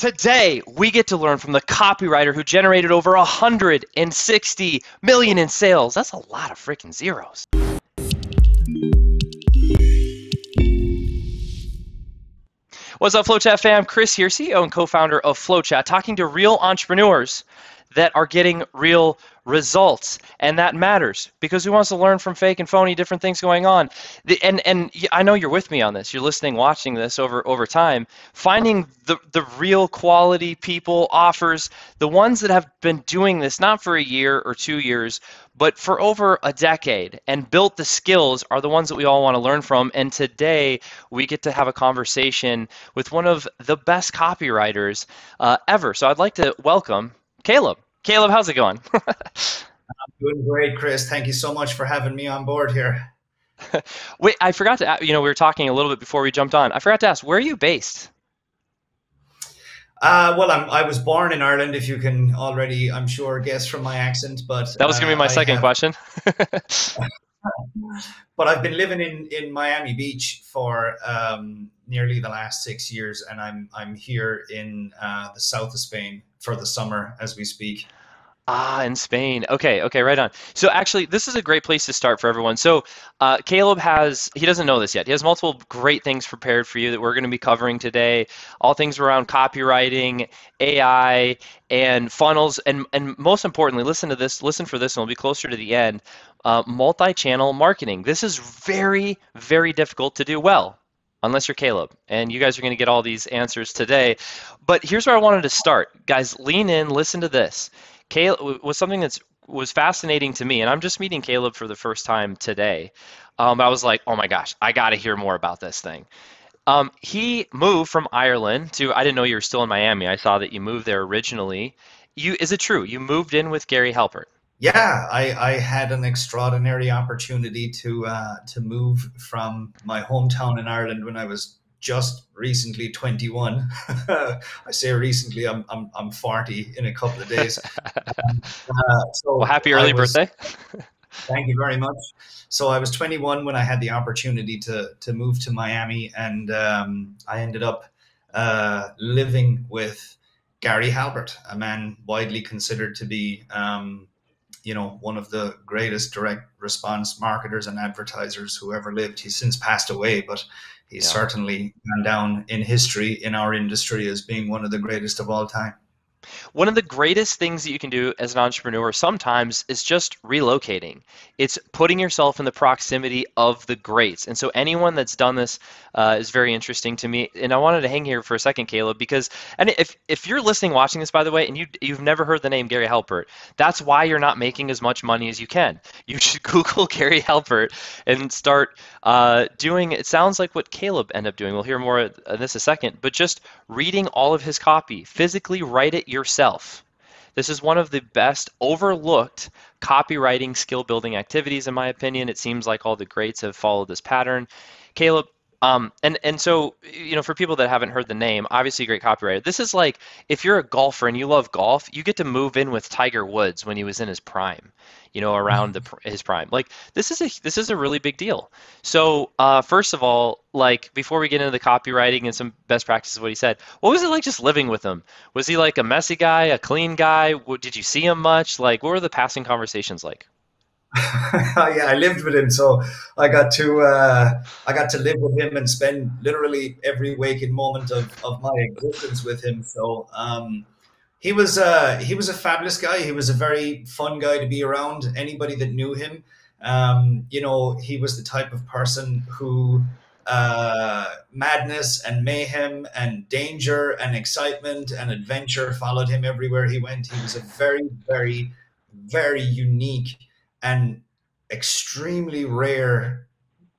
Today, we get to learn from the copywriter who generated over 160 million in sales. That's a lot of freaking zeros. What's up, FlowChat fam? Chris here, CEO and co-founder of FlowChat, talking to real entrepreneurs that are getting real results. And that matters because who wants to learn from fake and phony, different things going on? And I know you're with me on this. You're listening, watching this over time. Finding the real quality people, offers, the ones that have been doing this not for a year or 2 years, but for over a decade and built the skills are the ones that we all want to learn from. And today we get to have a conversation with one of the best copywriters ever. So I'd like to welcome Caleb. Caleb, how's it going? I'm doing great, Chris. Thank you so much for having me on board here. Wait, I forgot to, we were talking a little bit before we jumped on. I forgot to ask, where are you based? Well, I was born in Ireland, if you can already, I'm sure, guess from my accent. But that was going to be my second question. But I've been living in Miami Beach for nearly the last 6 years, and I'm here in the south of Spain for the summer as we speak. Ah, in Spain. Okay, right on. So actually, this is a great place to start for everyone. So Caleb he doesn't know this yet. He has multiple great things prepared for you that we're going to be covering today. All things around copywriting, AI, and funnels. And most importantly, listen for this, and we'll be closer to the end. Multi-channel marketing. This is very, very difficult to do well, unless you're Caleb. And you guys are going to get all these answers today. But here's where I wanted to start. Guys, lean in, listen to this. Caleb was something that was fascinating to me, and I'm just meeting Caleb for the first time today. I was like, oh my gosh, I got to hear more about this thing. He moved from Ireland to, I didn't know you were still in Miami. I saw that you moved there originally. Is it true? You moved in with Gary Halpert? Yeah, I had an extraordinary opportunity to move from my hometown in Ireland when I was just recently 21. I say recently, I'm 40 in a couple of days. Well, happy early birthday. Thank you very much. So I was 21 when I had the opportunity to move to Miami, and I ended up living with Gary Halpert, a man widely considered to be one of the greatest direct response marketers and advertisers who ever lived. He's since passed away, but he's certainly gone down in history in our industry as being one of the greatest of all time. One of the greatest things that you can do as an entrepreneur sometimes is just relocating. It's putting yourself in the proximity of the greats. And so anyone that's done this is very interesting to me. And I wanted to hang here for a second, Caleb, because if you're listening, watching this, by the way, and you've never heard the name Gary Halpert, that's why you're not making as much money as you can. You should Google Gary Halpert and start doing, it sounds like what Caleb ended up doing. We'll hear more of this in a second, but just reading all of his copy, physically write it yourself. This is one of the best overlooked copywriting skill building activities, in my opinion. It seems like all the greats have followed this pattern. Caleb, and so, for people that haven't heard the name, obviously a great copywriter. This is like, if you're a golfer and you love golf, you get to move in with Tiger Woods when he was in his prime, around his prime. Like, this is a really big deal. So first of all, like, before we get into the copywriting and some best practices of what he said, what was it like just living with him? Was he like a messy guy, a clean guy? Did you see him much? Like, what were the passing conversations like? Yeah, I lived with him, so I got to live with him and spend literally every waking moment of my existence with him. So he was a fabulous guy. He was a very fun guy to be around. Anybody that knew him, he was the type of person who madness and mayhem and danger and excitement and adventure followed him everywhere he went. He was a very, very, very unique and extremely rare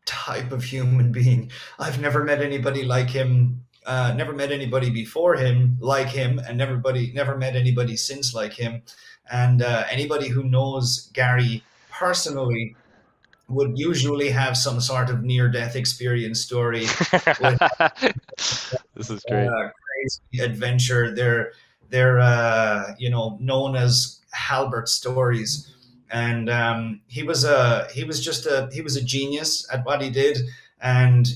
type of human being. I've never met anybody like him, never met anybody before him like him, and never met anybody since like him. And anybody who knows Gary personally would usually have some sort of near-death experience story. This is great. Crazy adventure. They're known as Halpert stories. And he was a genius at what he did. And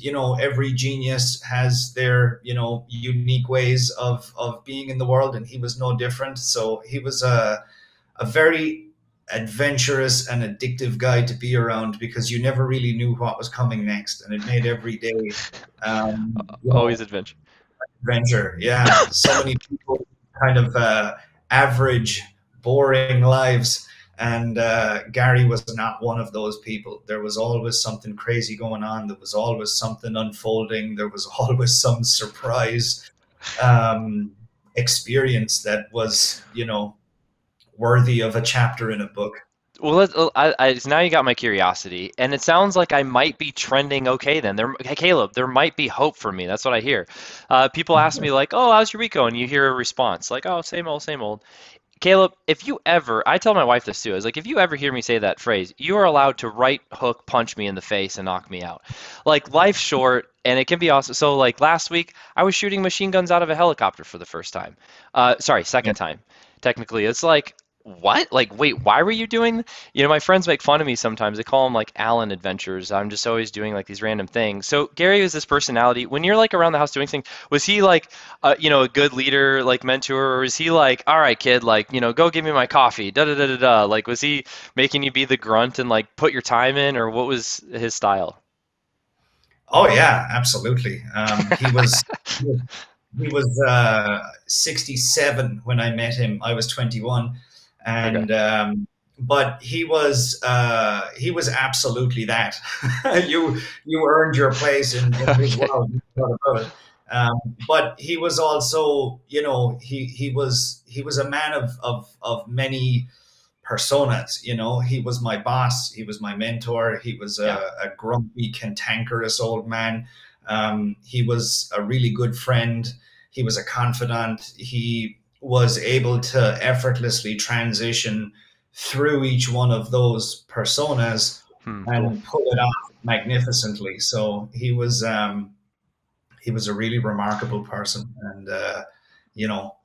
every genius has their unique ways of being in the world, and he was no different. So he was a very adventurous and addictive guy to be around, because you never really knew what was coming next, and it made every day Always adventure. adventure. Yeah, so many people kind of average, boring lives, and Gary was not one of those people. There was always something crazy going on. There was always something unfolding. There was always some surprise um, experience that was, worthy of a chapter in a book. Well, so now you got my curiosity, and it sounds like I might be trending okay then. Hey, Caleb, there might be hope for me. That's what I hear. People ask me like, "Oh, how's your week going?" You hear a response like, "Oh, same old, same old." Caleb, if you ever, I tell my wife this too, is like, if you ever hear me say that phrase, you are allowed to right hook punch me in the face and knock me out. Like, life's short and it can be awesome. So, like, last week, I was shooting machine guns out of a helicopter for the first time. Sorry, Yeah. second time, technically. It's like, what? Like, wait, why were you doing? My friends make fun of me sometimes. They call them like Allen adventures. I'm just always doing like these random things. So Gary was this personality. When you're like around the house doing things, was he like, a good leader, like mentor, or is he like, all right, kid, like, go give me my coffee, da da da da da? Like, was he making you be the grunt and like put your time in, or what was his style? Oh yeah, absolutely. He was 67 when I met him. I was 21, Okay. and but he was absolutely that. You earned your place in his Okay. world. No doubt about it. But he was also, he was a man of many personas. He was my boss, he was my mentor, he was Yeah. a grumpy, cantankerous old man. He was a really good friend. He was a confidant. He was able to effortlessly transition through each one of those personas Cool. and pull it off magnificently. So he was a really remarkable person, and you know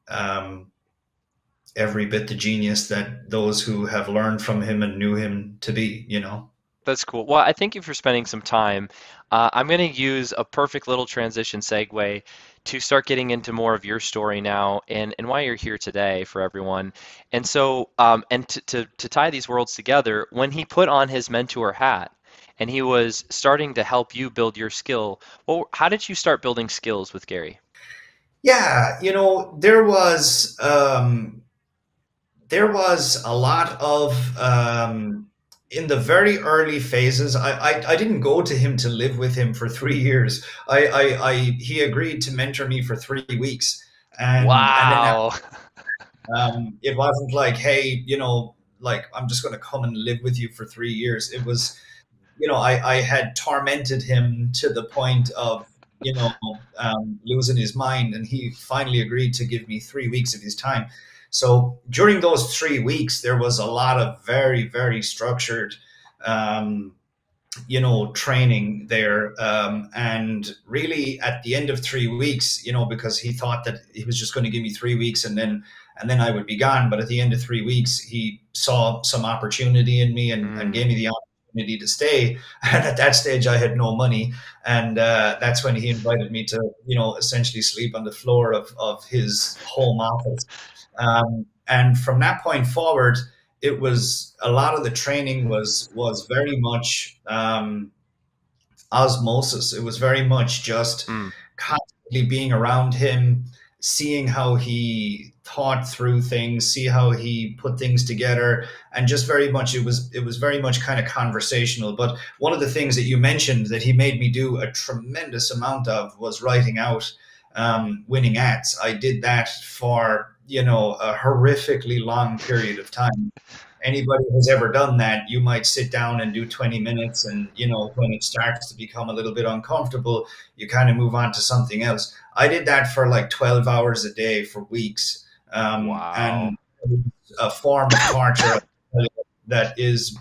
um, every bit the genius that those who have learned from him and knew him to be. That's cool. Well, I thank you for spending some time. I'm going to use a perfect little transition segue to start getting into more of your story now and why you're here today for everyone. And so, and to tie these worlds together, when he put on his mentor hat and he was starting to help you build your skill, well, how did you start building skills with Gary? Yeah, there was a lot of in the very early phases. I didn't go to him to live with him for 3 years. He agreed to mentor me for 3 weeks, and then Wow. it wasn't like, hey, like, I'm just going to come and live with you for 3 years. It was, I had tormented him to the point of, losing his mind, and he finally agreed to give me 3 weeks of his time. So during those 3 weeks, there was a lot of very, very structured, um, training there. And really, at the end of 3 weeks, because he thought that he was just going to give me 3 weeks, and then I would be gone. But at the end of 3 weeks, he saw some opportunity in me, and Mm, gave me the opportunity to stay. And at that stage, I had no money, and that's when he invited me to, essentially sleep on the floor of his home office. And from that point forward, it was a lot of the training was very much osmosis. It was very much just mm. constantly being around him, seeing how he thought through things, see how he put things together, and just very much it was very much kind of conversational. But one of the things that you mentioned that he made me do a tremendous amount of was writing out winning ads. I did that for a horrifically long period of time. Anybody who's ever done that, you might sit down and do 20 minutes, and when it starts to become a little bit uncomfortable, you kind of move on to something else. I did that for like 12 hours a day for weeks. Wow. And it was a form of torture that is,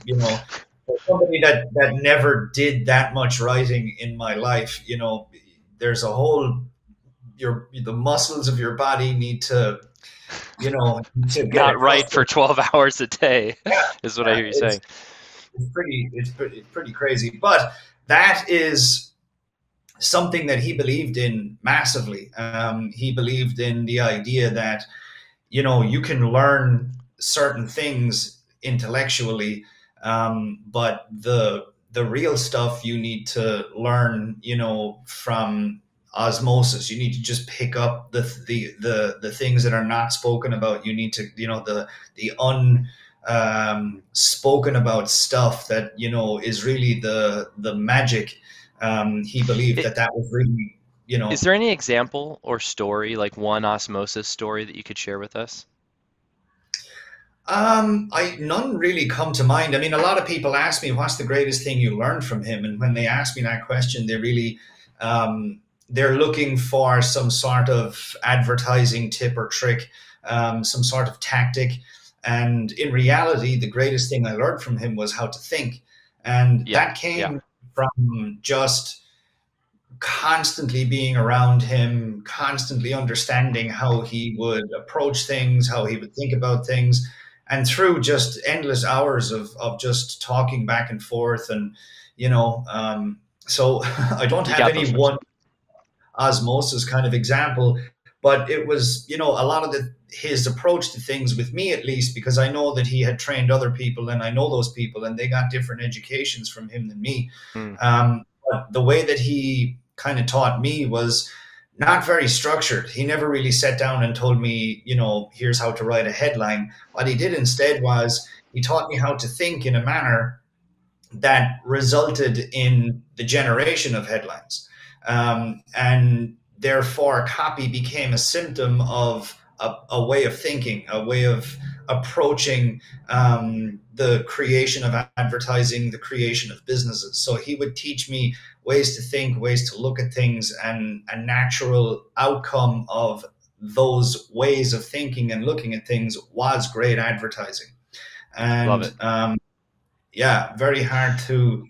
for somebody that never did that much writing in my life. There's a whole, the muscles of your body need to get Not right for accustomed. 12 hours a day, is what I Yeah, hear you saying. it's pretty crazy. But that is something that he believed in massively. He believed in the idea that, you know, you can learn certain things intellectually, but the real stuff you need to learn, you know, from osmosis. You need to just pick up the things that are not spoken about. You need to, you know, the spoken about stuff that, you know, is really the magic. He believed It, that that was really, you is know, there any example or story, like one osmosis story that you could share with us? I none really come to mind. I mean, a lot of people ask me, "What's the greatest thing you learned from him?" And when they ask me that question, they really they're looking for some sort of advertising tip or trick, some sort of tactic. And in reality, the greatest thing I learned from him was how to think, and Yeah, that yeah, came from just constantly being around him, constantly understanding how he would approach things, how he would think about things, and through just endless hours of just talking back and forth. And, you know, so I don't you have got any those one reps. osmosis kind of example, but it was, you know, a lot of his approach to things with me, at least, because I know that he had trained other people and I know those people and they got different educations from him than me. Mm, But the way that he kind of taught me was not very structured. He never really sat down and told me, you know, here's how to write a headline. What he did instead was he taught me how to think in a manner that resulted in the generation of headlines. And therefore, copy became a symptom of a way of thinking, a way of approaching the creation of advertising, the creation of businesses. So he would teach me ways to think, ways to look at things, and a natural outcome of those ways of thinking and looking at things was great advertising. love And it. yeah, very hard to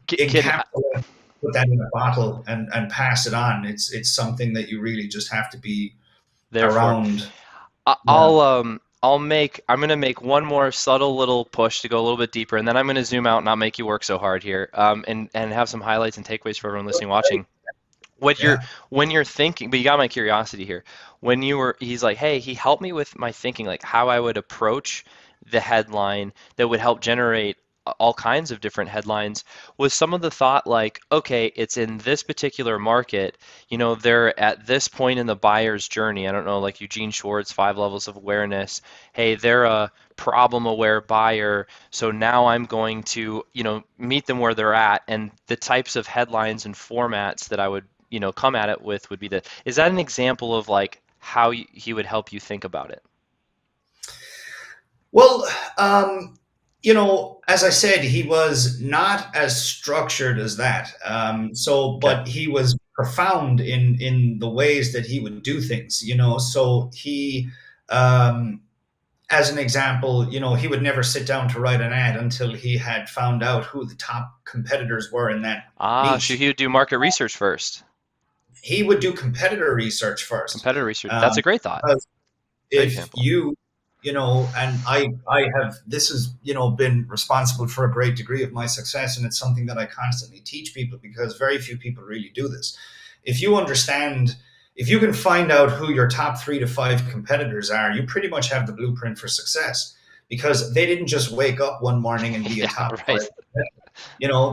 Can encapsulate, put that in a bottle and pass it on. It's something that you really just have to be therefore around. Yeah. I'm gonna make one more subtle little push to go a little bit deeper, and then I'm gonna zoom out and not make you work so hard here, and have some highlights and takeaways for everyone listening, watching. What you're Yeah. when you're thinking, but you got my curiosity here. He's like, hey, he helped me with my thinking, like how I would approach the headline that would help generate all kinds of different headlines. Was some of the thought like, okay, it's in this particular market, they're at this point in the buyer's journey. I don't know, like Eugene Schwartz, 5 levels of awareness. Hey, they're a problem aware buyer, so now I'm going to, meet them where they're at, and the types of headlines and formats that I would come at it with would be that. Is that an example of like how he would help you think about it? Well, as I said, he was not as structured as that. Okay. But he was profound in the ways that he would do things. So he, as an example, he would never sit down to write an ad until he had found out who the top competitors were in that Ah, so niche. he would do market research first. He would do competitor research first. Competitor research. That's Um, a great thought. because Great if example. and I have, this has, been responsible for a great degree of my success. And it's something that I constantly teach people because very few people really do this. If you understand, if you can find out who your top 3 to 5 competitors are, you pretty much have the blueprint for success because they didn't just wake up one morning and be a Yeah, top right. five.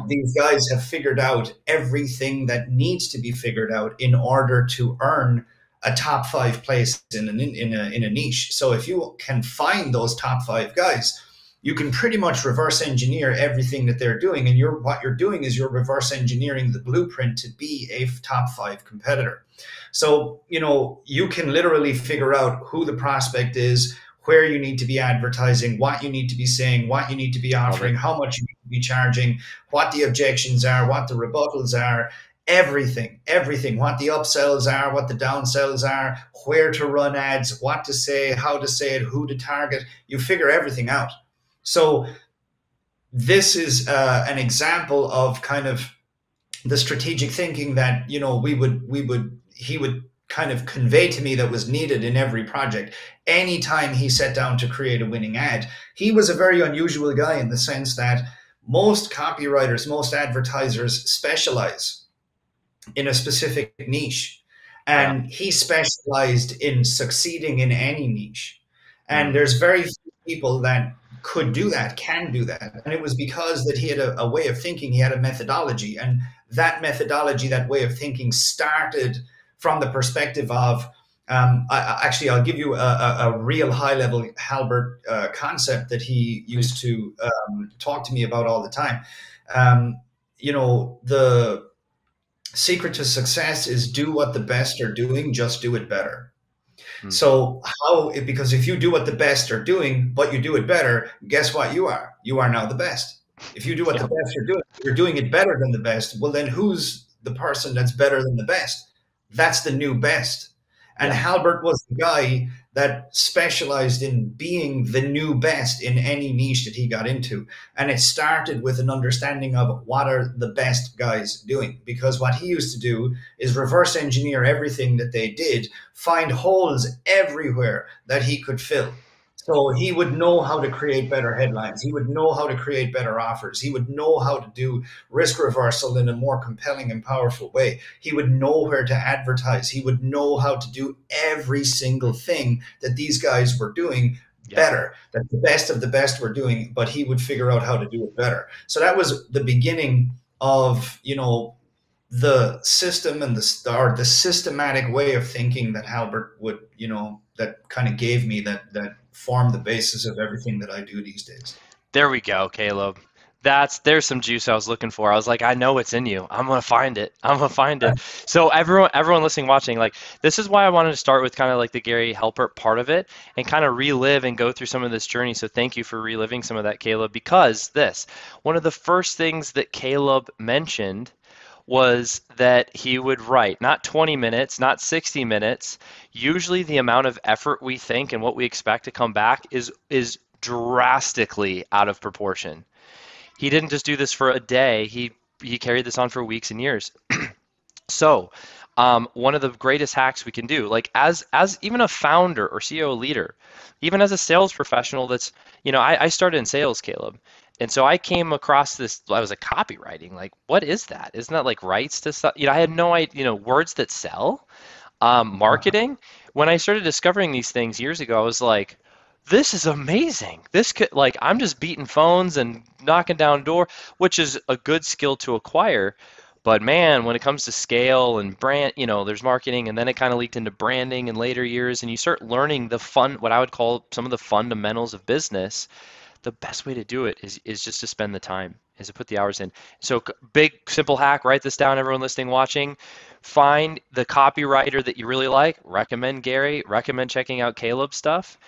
These guys have figured out everything that needs to be figured out in order to earn a top 5 place in a niche. So if you can find those top 5 guys, you can pretty much reverse engineer everything that they're doing. And what you're doing is you're reverse engineering the blueprint to be a top 5 competitor. So, you can literally figure out who the prospect is, where you need to be advertising, what you need to be saying, what you need to be Love it. offering, how much you need to be charging, what the objections are, what the rebuttals are, everything, what the upsells are, what the downsells are, where to run ads, what to say, how to say it, who to target. You figure everything out. So this is an example of kind of the strategic thinking that he would kind of convey to me that was needed in every project. Anytime he sat down to create a winning ad, he was a very unusual guy in the sense that Most copywriters, most advertisers specialize in a specific niche. Yeah. And he specialized in succeeding in any niche. And Mm. there's very few people that could do that, can do that. And it was because that he had a way of thinking, he had a methodology. And that methodology, that way of thinking started from the perspective of, actually, I'll give you a real high level Halbert concept that he used Please. to talk to me about all the time. Um, the secret to success is do what the best are doing, just do it better. Mm. So because if you do what the best are doing, but you do it better, guess what you are? You are now the best. If you do what the Yep. best are doing, you're doing it better than the best. Well, then who's the person that's better than the best? That's the new best. And Yeah. Halbert was the guy that specialized in being the new best in any niche that he got into. And it started with an understanding of what are the best guys doing. Because what he used to do is reverse engineer everything that they did, find holes everywhere that he could fill. So he would know how to create better headlines. He would know how to create better offers. He would know how to do risk reversal in a more compelling and powerful way. He would know where to advertise. He would know how to do every single thing that these guys were doing Yeah. better, that the best of the best were doing, but he would figure out how to do it better. So that was the beginning of, the system and the systematic way of thinking that Halbert would, that kind of gave me that formed the basis of everything that I do these days. There we go, Caleb. There's some juice I was looking for. I was like, I know it's in you. I'm gonna find it. I'm gonna find it. So everyone listening, watching, like this is why I wanted to start with kind of like the Gary Halbert part of it and kind of relive and go through some of this journey. So thank you for reliving some of that, Caleb, because one of the first things that Caleb mentioned was that he would write not 20 minutes, not 60 minutes. Usually the amount of effort we think and what we expect to come back is drastically out of proportion. He didn't just do this for a day. He carried this on for weeks and years. So, one of the greatest hacks we can do, like as even a founder or CEO leader, even as a sales professional, I started in sales, Caleb, and so I came across this. I was a copywriting, like, what is that? Isn't that like rights to stuff? I had no idea. Words that sell, marketing. When I started discovering these things years ago, I was like, this is amazing. This could like I'm just beating phones and knocking down door, which is a good skill to acquire. But man, when it comes to scale and brand, there's marketing and then it kind of leaked into branding in later years and you start learning what I would call some of the fundamentals of business. The best way to do it is just to spend the time, is to put the hours in. So big, simple hack, write this down, everyone listening, watching. Find the copywriter that you really like. Recommend Gary, recommend checking out Caleb's stuff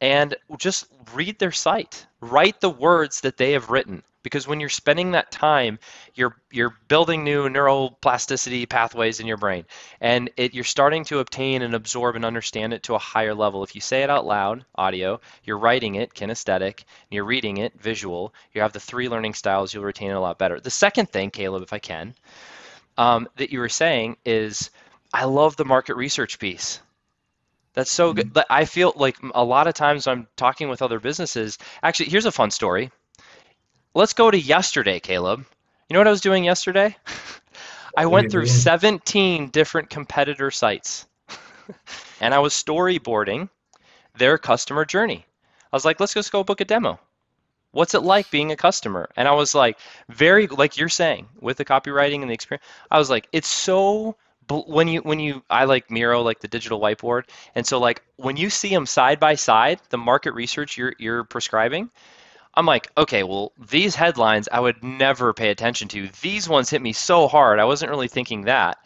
and just read their site. Write the words that they have written because when you're spending that time, you're building new neuroplasticity pathways in your brain, and you're starting to obtain and absorb and understand it to a higher level. If you say it out loud, audio, you're writing it, kinesthetic, and you're reading it, visual. You have the three learning styles. You'll retain it a lot better. The second thing, Caleb, if I can, that you were saying is, I love the market research piece. That's so good. Mhm. I feel like a lot of times I'm talking with other businesses. Actually, here's a fun story. Let's go to yesterday, Caleb. You know what I was doing yesterday? I What are went you through doing? 17 different competitor sites and I was storyboarding their customer journey. I was like, let's just go book a demo. What's it like being a customer? And I was like, very, like you're saying, with the copywriting and the experience, I was like, it's so, I like Miro, like the digital whiteboard. And so like when you see them side by side, the market research you're prescribing, I'm like, okay, well, these headlines I would never pay attention to. These ones hit me so hard. I wasn't really thinking that.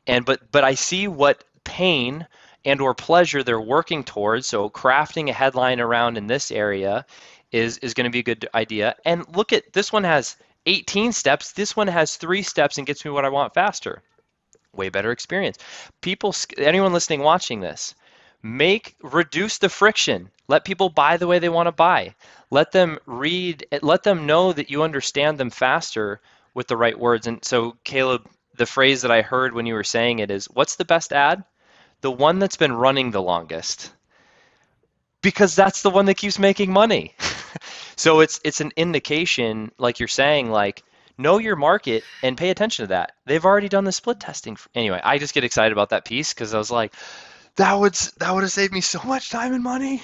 But I see what pain and or pleasure they're working towards. So crafting a headline around in this area is going to be a good idea. And look at this one has 18 steps. This one has 3 steps and gets me what I want faster. Way better experience. Anyone listening, watching this, reduce the friction. Let people buy the way they want to buy. Let them read, let them know that you understand them faster with the right words. And so, Caleb, the phrase that I heard when you were saying it is, what's the best ad? The one that's been running the longest. Because that's the one that keeps making money. So it's an indication, like you're saying, like know your market and pay attention to that. They've already done the split testing. Anyway, I just get excited about that piece because I was like, that would have saved me so much time and money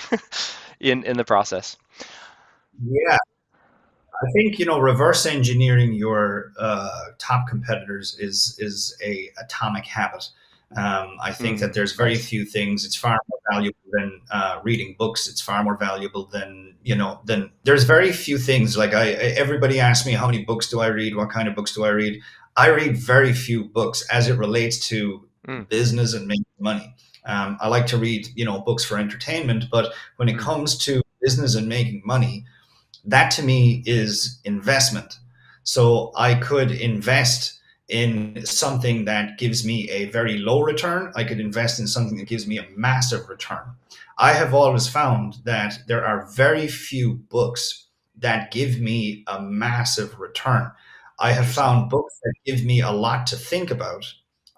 in the process. Yeah, I think reverse engineering your top competitors is a atomic habit. I think that there's very Nice. few things. It's far more valuable than reading books. It's far more valuable than there's very few things. Like everybody asks me how many books do I read? What kind of books do I read? I read very few books as it relates to Mm, business and making money. I like to read books for entertainment, but when it mm, comes to business and making money, that to me is investment. So I could invest in something that gives me a very low return. I could invest in something that gives me a massive return. I have always found that there are very few books that give me a massive return. I have interesting. found books that give me a lot to think about.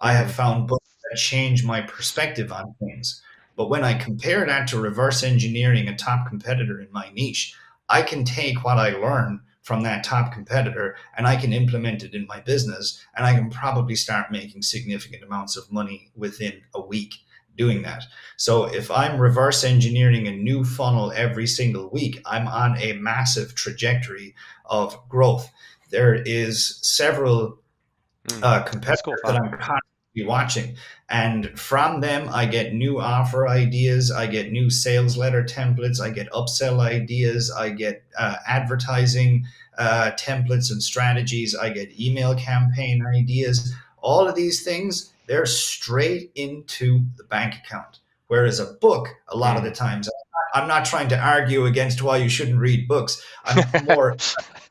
I have Mm, found books that change my perspective on things. But when I compare that to reverse engineering a top competitor in my niche, I can take what I learn from that top competitor and I can implement it in my business, and I can probably start making significant amounts of money within a week doing that. So if I'm reverse engineering a new funnel every single week, I'm on a massive trajectory of growth. There is several that's cool competitors that thought. I'm constantly watching. And from them, I get new offer ideas, I get new sales letter templates, I get upsell ideas, I get advertising templates and strategies, I get email campaign ideas. All of these things, they're straight into the bank account. Whereas a book, a lot of the Mm. times, I'm not trying to argue against why you shouldn't read books. I'm more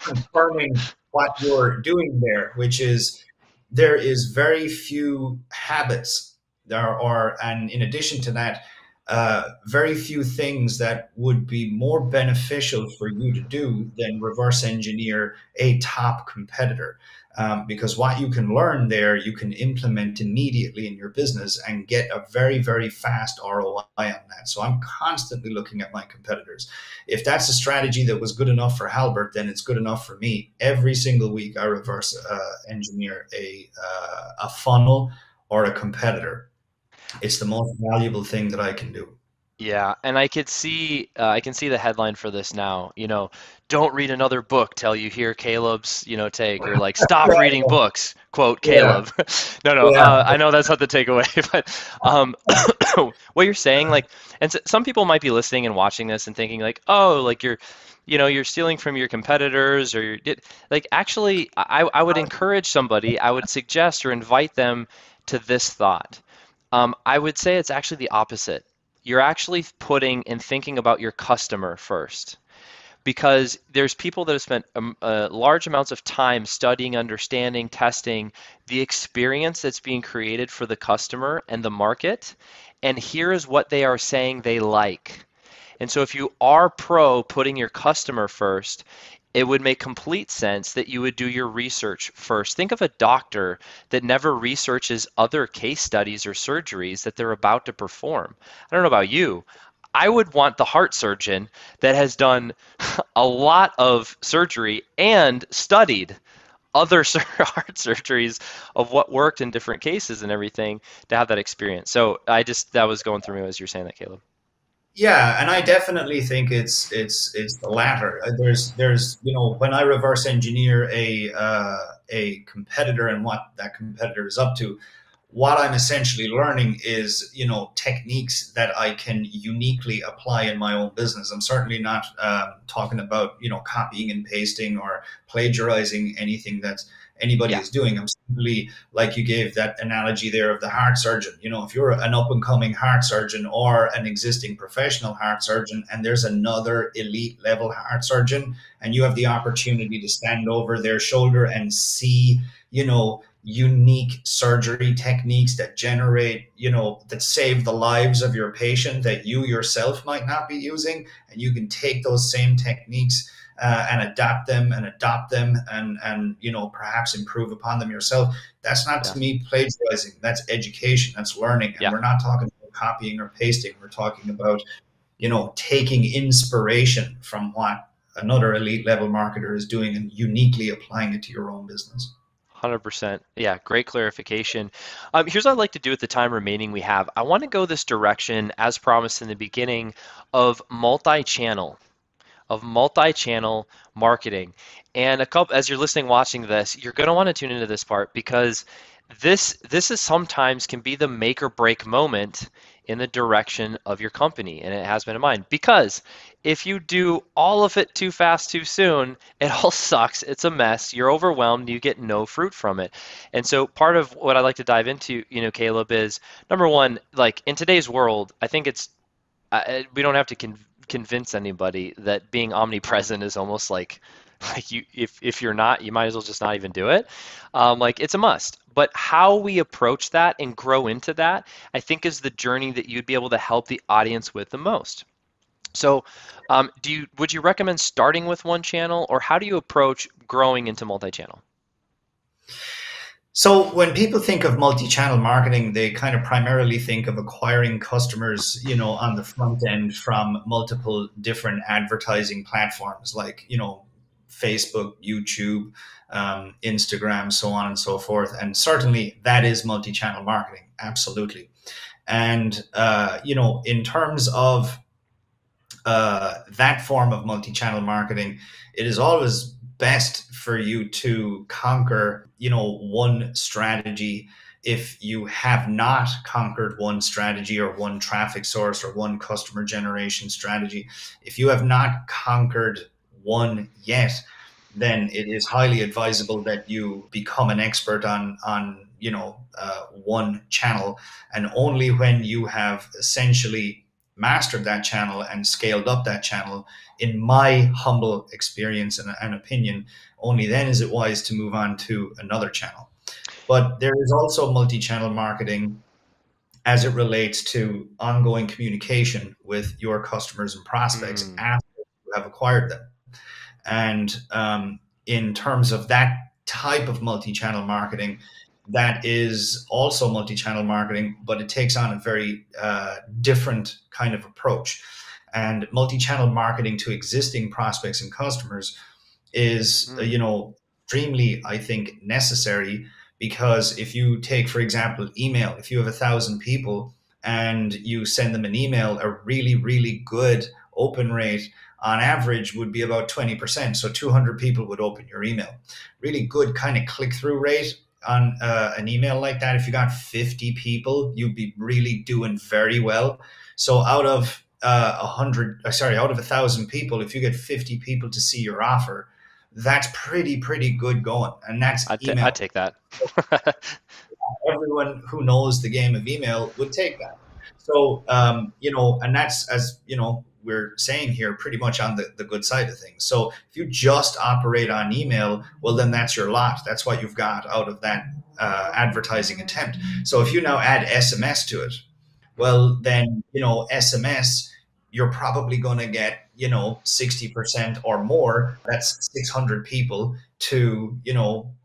confirming what you're doing there, which is there is very few habits there are, and in addition to that, very few things that would be more beneficial for you to do than reverse engineer a top competitor. Because what you can learn there, you can implement immediately in your business and get a very, very fast ROI on that. So I'm constantly looking at my competitors. If that's a strategy that was good enough for Halbert, then it's good enough for me. Every single week, I reverse engineer a funnel or a competitor. It's the most valuable thing that I can do. Yeah, and I can see the headline for this now. Don't read another book till you hear Caleb's, take, or like stop reading books, quote Yeah, Caleb. No, no, yeah, I know that's not the takeaway, but what you're saying, like, and some people might be listening and watching this and thinking like, oh, like you're stealing from your competitors, or like actually, I would encourage somebody, I would suggest or invite them to this thought. I would say it's actually the opposite. You're actually putting and thinking about your customer first, because there's people that have spent large amounts of time studying, understanding, testing the experience that's being created for the customer and the market, and here is what they are saying they like. And so if you are pro putting your customer first, it would make complete sense that you would do your research first. Think of a doctor that never researches other case studies or surgeries that they're about to perform. I don't know about you. I would want the heart surgeon that has done a lot of surgery and studied other heart surgeries of what worked in different cases and everything to have that experience. So that was going through me as you're saying that, Caleb. yeah, and I definitely think it's the latter. There's when I reverse engineer a competitor and what that competitor is up to, what I'm essentially learning is, techniques that I can uniquely apply in my own business. I'm certainly not talking about, copying and pasting or plagiarizing anything that anybody Yeah, is doing. I'm simply, like you gave that analogy there of the heart surgeon. If you're an up and coming heart surgeon or an existing professional heart surgeon, and there's another elite level heart surgeon, and you have the opportunity to stand over their shoulder and see, unique surgery techniques that generate, that save the lives of your patient that you yourself might not be using. And you can take those same techniques and adapt them and adopt them and perhaps improve upon them yourself. That's not yeah, to me plagiarizing. That's education. That's learning. And yeah. we're not talking about copying or pasting. We're talking about taking inspiration from what another elite level marketer is doing and uniquely applying it to your own business. 100%. Yeah, great clarification. Here's what I'd like to do with the time remaining we have. I want to go this direction, as promised in the beginning, of multi-channel. Of multi-channel marketing. And a couple, as you're listening, watching this, you're going to want to tune into this part because this is sometimes can be the make or break moment in the direction of your company, and it has been in mine. Because if you do all of it too fast, too soon, it all sucks. It's a mess. You're overwhelmed. You get no fruit from it. And so part of what I'd like to dive into, Caleb, is number one, like in today's world, I think it's we don't have to convince anybody that being omnipresent is almost like you if you're not, you might as well just not even do it. Like it's a must. But how we approach that and grow into that, I think, is the journey that you'd be able to help the audience with the most. So, would you recommend starting with one channel, or how do you approach growing into multi-channel? So when people think of multi-channel marketing, they kind of primarily think of acquiring customers, on the front end from multiple different advertising platforms like, Facebook, YouTube, Instagram, so on and so forth. And certainly that is multi-channel marketing. Absolutely. And, in terms of that form of multi-channel marketing, it is always best for you to conquer, one strategy. If you have not conquered one strategy or one traffic source or one customer generation strategy, if you have not conquered one yet, then it is highly advisable that you become an expert on one channel. And only when you have essentially mastered that channel and scaled up that channel, in my humble experience and opinion, only then is it wise to move on to another channel. But there is also multi-channel marketing as it relates to ongoing communication with your customers and prospects Mm, after you have acquired them. And in terms of that type of multi-channel marketing, that is also multi-channel marketing, but it takes on a very different kind of approach. And multi-channel marketing to existing prospects and customers is, mm, extremely, I think, necessary. Because if you take, for example, email, if you have 1,000 people and you send them an email, a really, really good open rate on average would be about 20%. So 200 people would open your email. Really good kind of click-through rate on an email like that. If you got 50 people, you'd be really doing very well. So out of out of 1,000 people, if you get 50 people to see your offer, that's pretty good going. And that's I'd email. take that. Everyone who knows the game of email would take that. So, and that's, as we're saying here, pretty much on the good side of things. So if you just operate on email, well, then that's your lot. That's what you've got out of that advertising attempt. So if you now add SMS to it, well, then, SMS, you're probably going to get, 60% or more. That's 600 people to,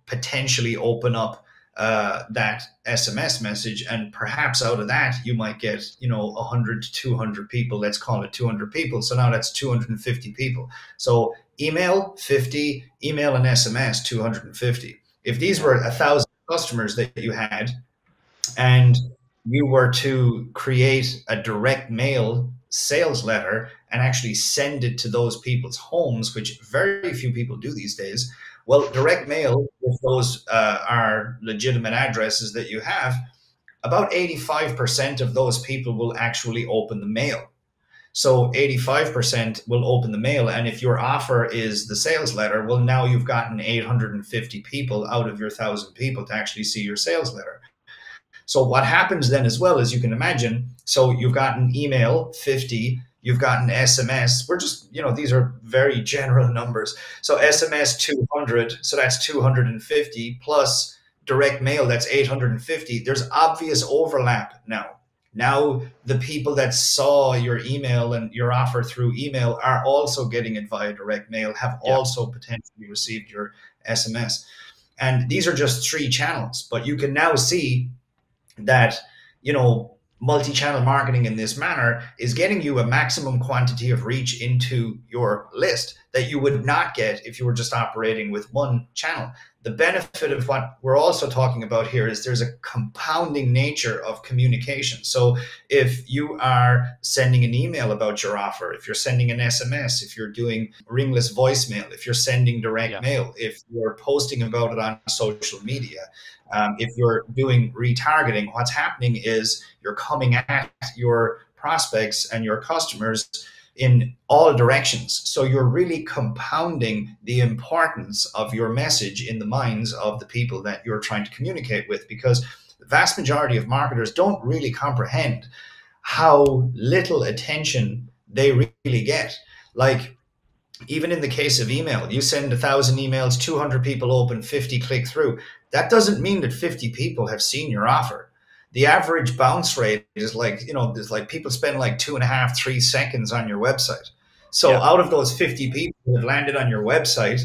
potentially open up that SMS message. And perhaps out of that, you might get, 100 to 200 people. Let's call it 200 people. So now that's 250 people. So email 50, email and SMS 250. If these were 1,000 customers that you had, and you were to create a direct mail sales letter and actually send it to those people's homes, which very few people do these days. Well, direct mail, if those are legitimate addresses that you have, about 85% of those people will actually open the mail. So 85% will open the mail. And if your offer is the sales letter, well, now you've gotten 850 people out of your 1,000 people to actually see your sales letter. So what happens then as well, as you can imagine, so you've gotten email 50, you've gotten SMS. We're just, these are very general numbers. So SMS 200, so that's 250 plus direct mail, that's 850. There's obvious overlap now. Now the people that saw your email and your offer through email are also getting it via direct mail, have Yeah. also potentially received your SMS. And these are just 3 channels, but you can now see that, multi-channel marketing in this manner is getting you a maximum quantity of reach into your list that you would not get if you were just operating with one channel. The benefit of what we're also talking about here is there's a compounding nature of communication. So if you are sending an email about your offer, if you're sending an SMS, if you're doing ringless voicemail, if you're sending direct Yeah. mail, if you're posting about it on social media, if you're doing retargeting, what's happening is you're coming at your prospects and your customers in all directions. So you're really compounding the importance of your message in the minds of the people that you're trying to communicate with, because the vast majority of marketers don't really comprehend how little attention they really get. Like, even in the case of email, you send 1,000 emails, 200 people open, 50 click through. That doesn't mean that 50 people have seen your offer. The average bounce rate is like, there's like people spend like 2.5, 3 seconds on your website. So Yeah. out of those 50 people who have landed on your website,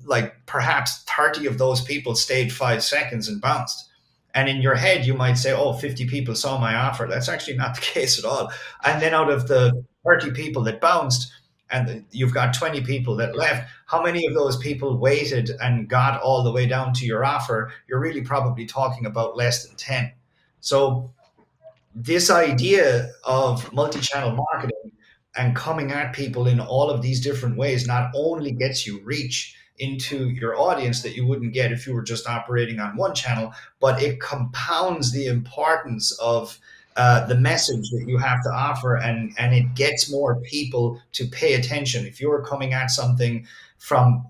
like perhaps 30 of those people stayed 5 seconds and bounced. And in your head, you might say, oh, 50 people saw my offer. That's actually not the case at all. And then out of the 30 people that bounced, and you've got 20 people that left, how many of those people waited and got all the way down to your offer? You're really probably talking about less than 10. So this idea of multi-channel marketing and coming at people in all of these different ways not only gets you reach into your audience that you wouldn't get if you were just operating on one channel, but it compounds the importance of the message that you have to offer, and it gets more people to pay attention. If you're coming at something from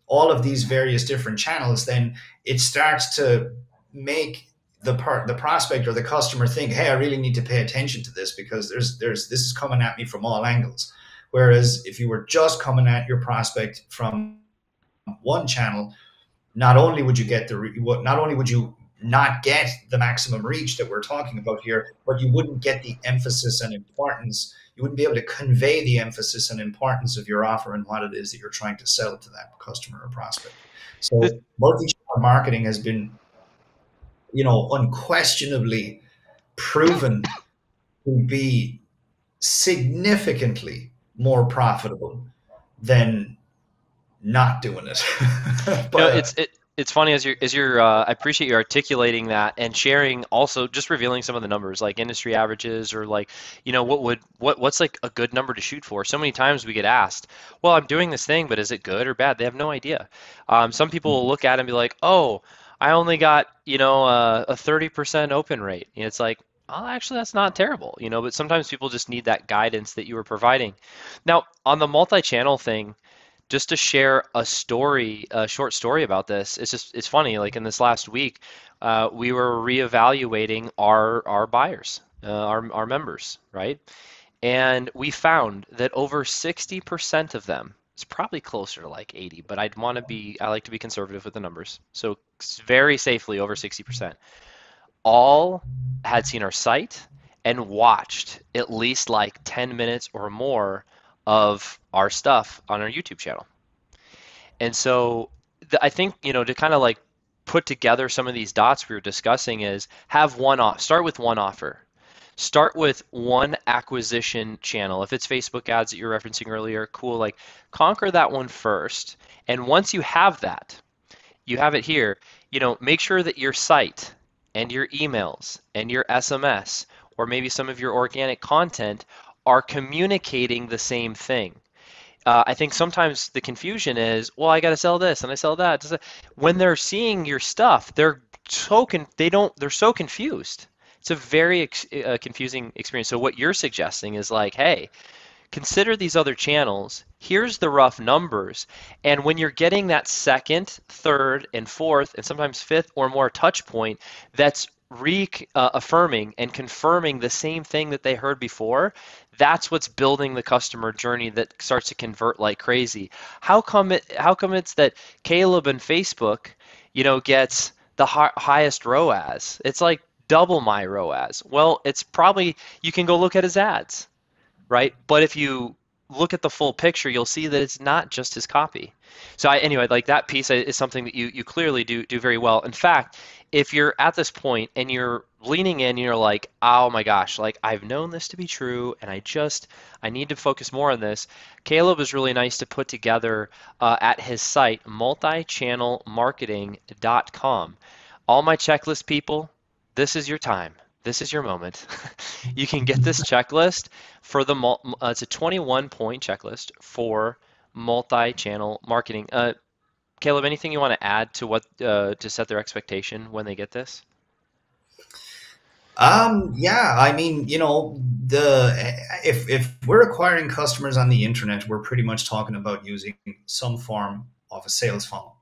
all of these various different channels, then it starts to make the prospect or the customer think, hey, I really need to pay attention to this, because there's this is coming at me from all angles. Whereas if you were just coming at your prospect from one channel, not only would you not only would you not get the maximum reach that we're talking about here, but you wouldn't get the emphasis and importance. You wouldn't be able to convey the emphasis and importance of your offer and what it is that you're trying to sell to that customer or prospect. This, So multi-channel marketing has been, unquestionably proven to be significantly more profitable than not doing it. you know, but it's funny as you're I appreciate you articulating that and sharing, also just revealing some of the numbers like industry averages, or like, what's like a good number to shoot for. So many times we get asked, well, I'm doing this thing, but is it good or bad? They have no idea. Some people will look at it and be like, oh, I only got, a 30% open rate. And it's like, oh, actually, that's not terrible, but sometimes people just need that guidance that you were providing. Now, on the multi-channel thing, just to share a story, a short story about this. It's funny. Like in this last week, we were reevaluating our buyers, our members, right? And we found that over 60% of them, it's probably closer to like 80, but I like to be conservative with the numbers. So very safely over 60%, all had seen our site and watched at least like 10 minutes or more of our stuff on our YouTube channel. And so I think, to kind of like put together some of these dots we were discussing is start with one offer. Start with one acquisition channel. If it's Facebook ads that you're referencing earlier, cool, like conquer that one first. And once you have that, you have it here, make sure that your site and your emails and your SMS, or maybe some of your organic content, are communicating the same thing. I think sometimes the confusion is, well, I got to sell this and I sell that. When they're seeing your stuff, they're so confused. It's a very confusing experience. So what you're suggesting is like, hey, consider these other channels. Here's the rough numbers. And when you're getting that second, third, and fourth, and sometimes fifth or more touch point, that's reaffirming and confirming the same thing that they heard before, that's what's building the customer journey that starts to convert like crazy. How come it's that Caleb and Facebook, gets the highest ROAS? It's like double my ROAS. Well, it's probably, you can go look at his ads, right? But if you look at the full picture, you'll see that it's not just his copy. So anyway, like that piece is something that you clearly do very well. In fact, if you're at this point and you're leaning in, you're like, oh my gosh, like I've known this to be true, and I need to focus more on this. Caleb was really nice to put together at his site, multichannelmarketing.com. All my checklist people, this is your time. This is your moment. You can get this checklist for it's a 21 point checklist for multi-channel marketing. Caleb, anything you want to add to what to set their expectation when they get this? Yeah, I mean, if we're acquiring customers on the internet, we're pretty much talking about using some form of a sales funnel.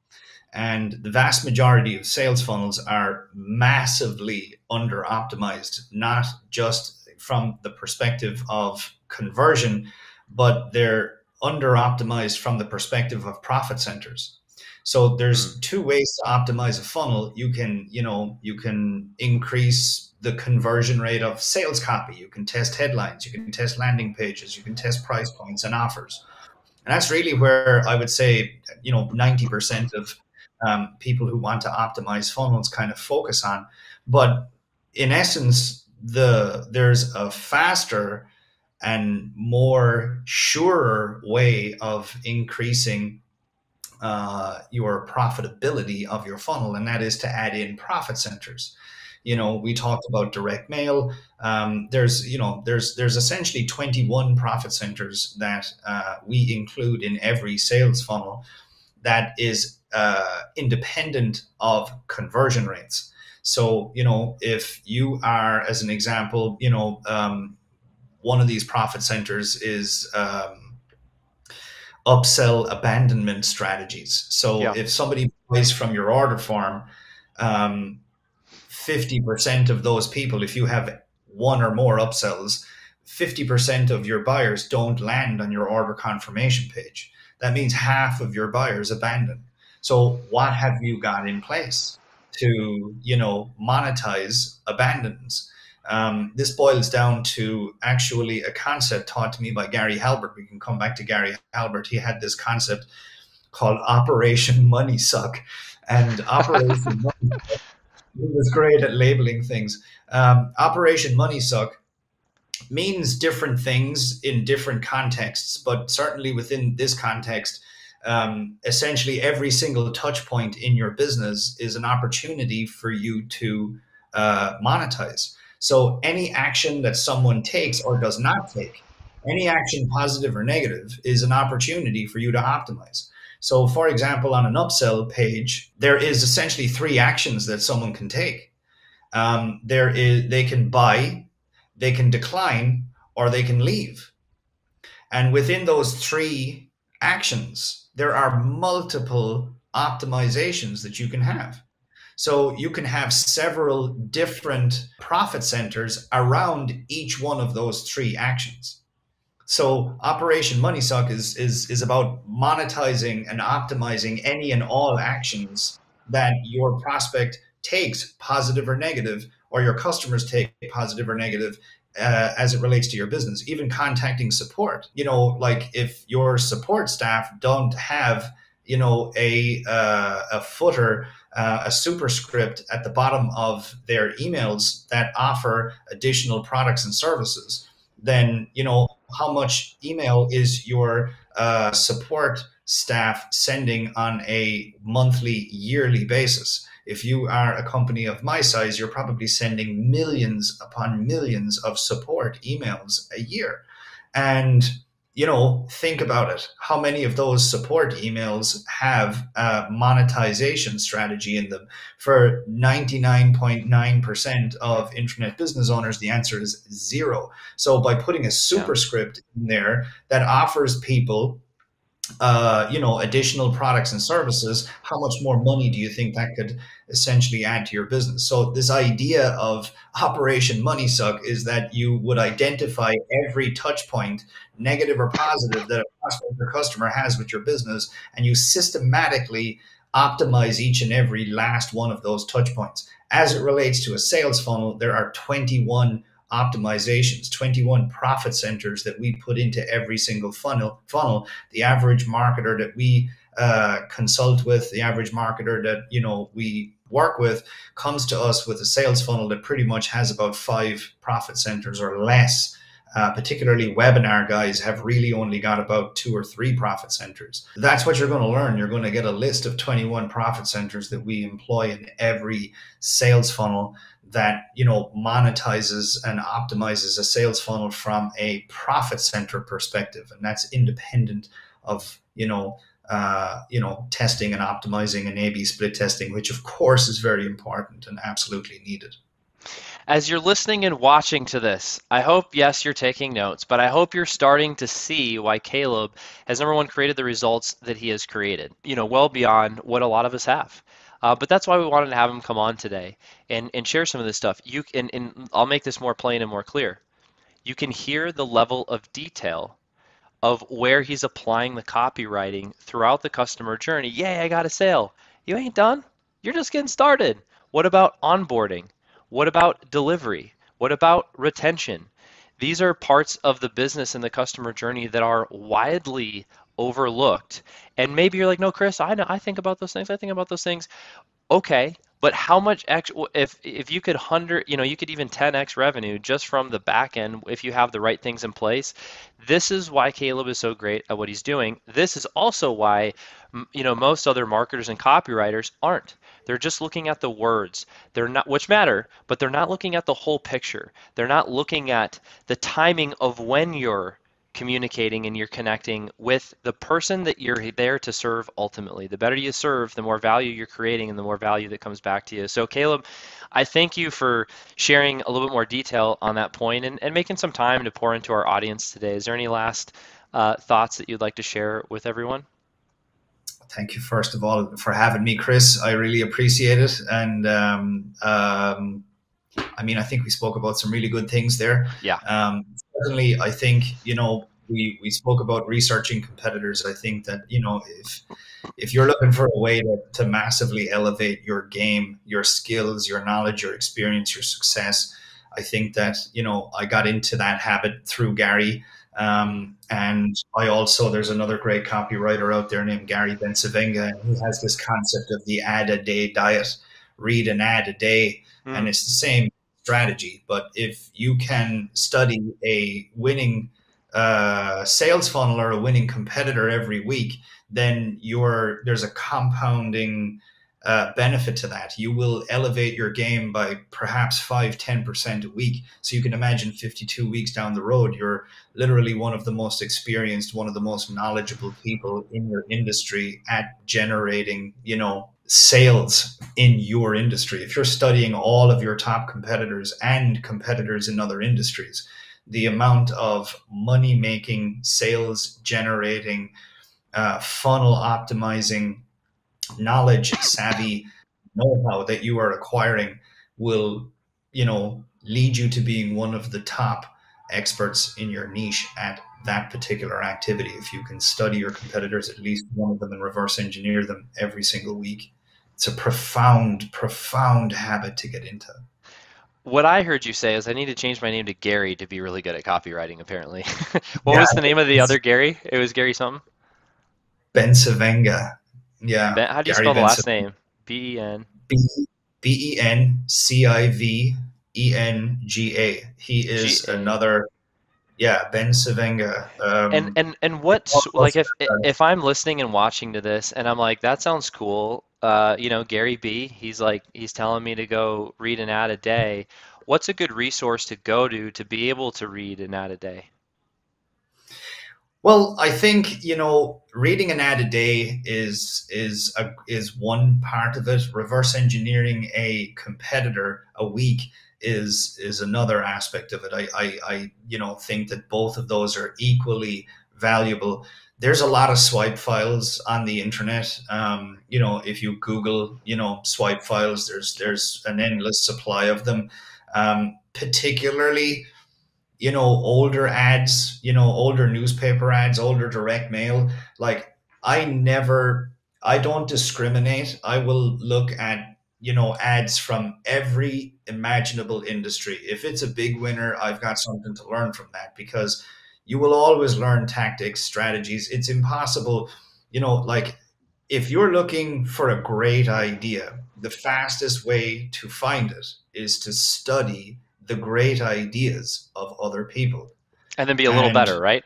And the vast majority of sales funnels are massively under optimized, not just from the perspective of conversion, but they're under optimized from the perspective of profit centers. So there's Mm, two ways to optimize a funnel. You can increase the conversion rate of sales copy. You can test headlines, you can test landing pages, you can test price points and offers. And that's really where I would say, 90% of people who want to optimize funnels kind of focus on. But in essence, there's a faster and more surer way of increasing your profitability of your funnel, and that is to add in profit centers. We talked about direct mail. There's essentially 21 profit centers that we include in every sales funnel that is independent of conversion rates. So, if you are, as an example, one of these profit centers is upsell abandonment strategies. So yeah. if somebody buys from your order form, um, 50% of those people, if you have one or more upsells, 50% of your buyers don't land on your order confirmation page. That means half of your buyers abandon. So what have you got in place to, monetize abandons? This boils down to actually a concept taught to me by Gary Halbert. We can come back to Gary Halbert. He had this concept called Operation Money Suck. And Operation Money Suck, he was great at labeling things. Operation Money Suck means different things in different contexts, but certainly within this context, essentially every single touch point in your business is an opportunity for you to monetize. So any action that someone takes or does not take, any action positive or negative, is an opportunity for you to optimize. So for example, on an upsell page, there is essentially three actions that someone can take. They can buy, they can decline, or they can leave. And within those three actions, there are multiple optimizations that you can have. So you can have several different profit centers around each one of those three actions. So Operation Money Suck is about monetizing and optimizing any and all actions that your prospect takes, positive or negative, or your customers take, positive or negative, as it relates to your business. Even contacting support. Like if your support staff don't have, a footer, a superscript at the bottom of their emails that offer additional products and services, then how much email is your support staff sending on a monthly, yearly basis? If you are a company of my size, you're probably sending millions upon millions of support emails a year. And think about it. How many of those support emails have a monetization strategy in them? For 99.9% of internet business owners, the answer is zero. So by putting a Yeah. superscript in there that offers people additional products and services, how much more money do you think that could essentially add to your business? So this idea of Operation Money Suck is that you would identify every touch point, negative or positive, that a prospect or customer has with your business, and you systematically optimize each and every last one of those touch points. As it relates to a sales funnel, there are 21 optimizations, 21 profit centers that we put into every single funnel. The average marketer that we consult with, the average marketer that we work with comes to us with a sales funnel that pretty much has about 5 profit centers or less. Particularly webinar guys have really only got about 2 or 3 profit centers. That's what you're going to learn. You're going to get a list of 21 profit centers that we employ in every sales funnel that, monetizes and optimizes a sales funnel from a profit center perspective. And that's independent of, testing and optimizing and A/B split testing, which of course is very important and absolutely needed. As you're listening and watching to this, I hope, yes, you're taking notes, but I hope you're starting to see why Caleb has, number one, created the results that he has created, well beyond what a lot of us have. But that's why we wanted to have him come on today and share some of this stuff. And I'll make this more plain and more clear. You can hear the level of detail of where he's applying the copywriting throughout the customer journey. Yay, I got a sale. You ain't done. You're just getting started. What about onboarding? What about delivery? What about retention? These are parts of the business and the customer journey that are widely overlooked. And maybe you're like, no, Chris, I know, I think about those things. I think about those things. Okay, but how much extra, if you could you could even 10x revenue just from the back end if you have the right things in place. This is why Caleb is so great at what he's doing. This is also why, most other marketers and copywriters aren't. They're just looking at the words. They're not, which matter, but they're not looking at the whole picture. They're not looking at the timing of when you're communicating and you're connecting with the person that you're there to serve ultimately. The better you serve, the more value you're creating and the more value that comes back to you. So Caleb, I thank you for sharing a little bit more detail on that point and making some time to pour into our audience today. Is there any last thoughts that you'd like to share with everyone? Thank you, first of all, for having me, Chris. I really appreciate it. And I think we spoke about some really good things there. Yeah. Certainly, I think, we spoke about researching competitors. I think that, if you're looking for a way to massively elevate your game, your skills, your knowledge, your experience, your success, I think that, I got into that habit through Gary. And I also, there's another great copywriter out there named Gary Bencivenga, and he has this concept of the ad a day diet, read an ad a day. And it's the same strategy. But if you can study a winning sales funnel or a winning competitor every week, then there's a compounding benefit to that. You will elevate your game by perhaps 5-10% a week. So you can imagine 52 weeks down the road, you're literally one of the most experienced, one of the most knowledgeable people in your industry at generating, sales in your industry. If you're studying all of your top competitors and competitors in other industries, the amount of money making, sales generating, funnel optimizing, knowledge, savvy, know-how that you are acquiring will, lead you to being one of the top experts in your niche at that particular activity. If you can study your competitors, at least one of them, and reverse engineer them every single week, it's a profound, profound habit to get into. What I heard you say is I need to change my name to Gary to be really good at copywriting, apparently. What was the name of the other Gary? It was Gary something? Bencivenga. Yeah. How do you spell the last name? B-E-N. Bencivenga. He is another, Bencivenga. And what, like, if I'm listening and watching to this and I'm like, that sounds cool, Gary B, he's telling me to go read an ad a day. What's a good resource to go to be able to read an ad a day? Well, I think, reading an ad a day is one part of it. Reverse engineering a competitor a week is another aspect of it. I think that both of those are equally valuable. There's a lot of swipe files on the internet. If you Google, swipe files, there's an endless supply of them. Particularly, older ads, older newspaper ads, older direct mail. Like, I don't discriminate. I will look at, ads from every imaginable industry. If it's a big winner, I've got something to learn from that, because you will always learn tactics, strategies. It's impossible, like, if you're looking for a great idea, the fastest way to find it is to study the great ideas of other people. And then be a little And better, right?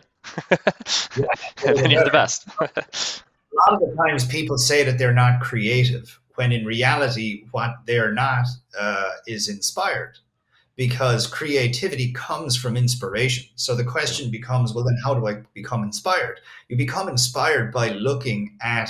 yeah, a And then little you're the better. best. A lot of the times people say that they're not creative, when in reality, what they're not is inspired, because creativity comes from inspiration. So the True. question becomes, well, then how do I become inspired? You become inspired by looking at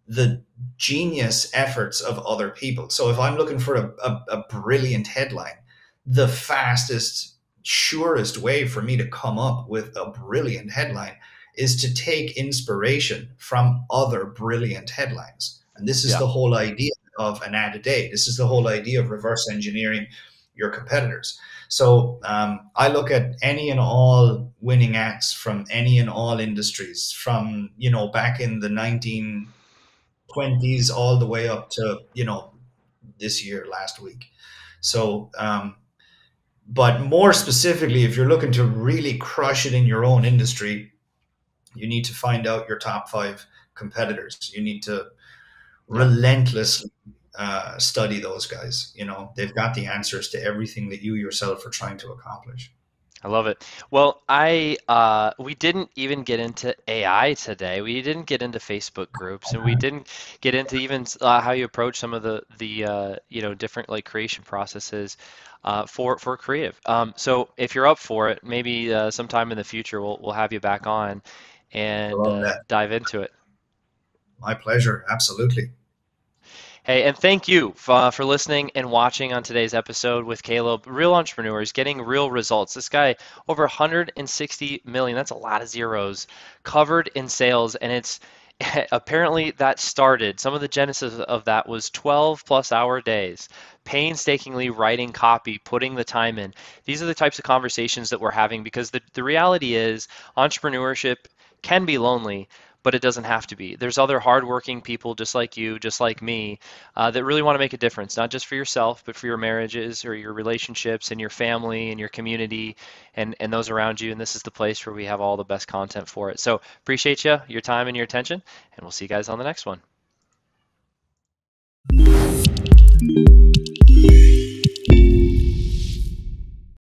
the genius efforts of other people. So if I'm looking for a brilliant headline, the fastest, surest way for me to come up with a brilliant headline is to take inspiration from other brilliant headlines. And this is Yeah. the whole idea of an ad a day. This is the whole idea of reverse engineering your competitors. So I look at any and all winning acts from any and all industries, from back in the 1920s all the way up to this year, last week. So, but more specifically, if you're looking to really crush it in your own industry, you need to find out your top five competitors. You need to Yeah. relentlessly study those guys. They've got the answers to everything that you yourself are trying to accomplish. I love it. Well, I we didn't even get into AI today. We didn't get into Facebook groups, and we didn't get into even how you approach some of the different like creation processes for creative. So if you're up for it, maybe sometime in the future we'll have you back on I and love that. dive into it. My pleasure. Absolutely. Hey, and thank you for listening and watching on today's episode with Caleb. Real entrepreneurs getting real results. This guy, over 160 million, that's a lot of zeros, covered in sales. And it's apparently that started, some of the genesis of that was 12 plus hour days, painstakingly writing copy, putting the time in. These are the types of conversations that we're having because the reality is entrepreneurship can be lonely, but it doesn't have to be. There's other hardworking people just like you, just like me, that really want to make a difference, not just for yourself, but for your marriages or your relationships and your family and your community and those around you. And this is the place where we have all the best content for it. So appreciate you, your time and your attention, and we'll see you guys on the next one.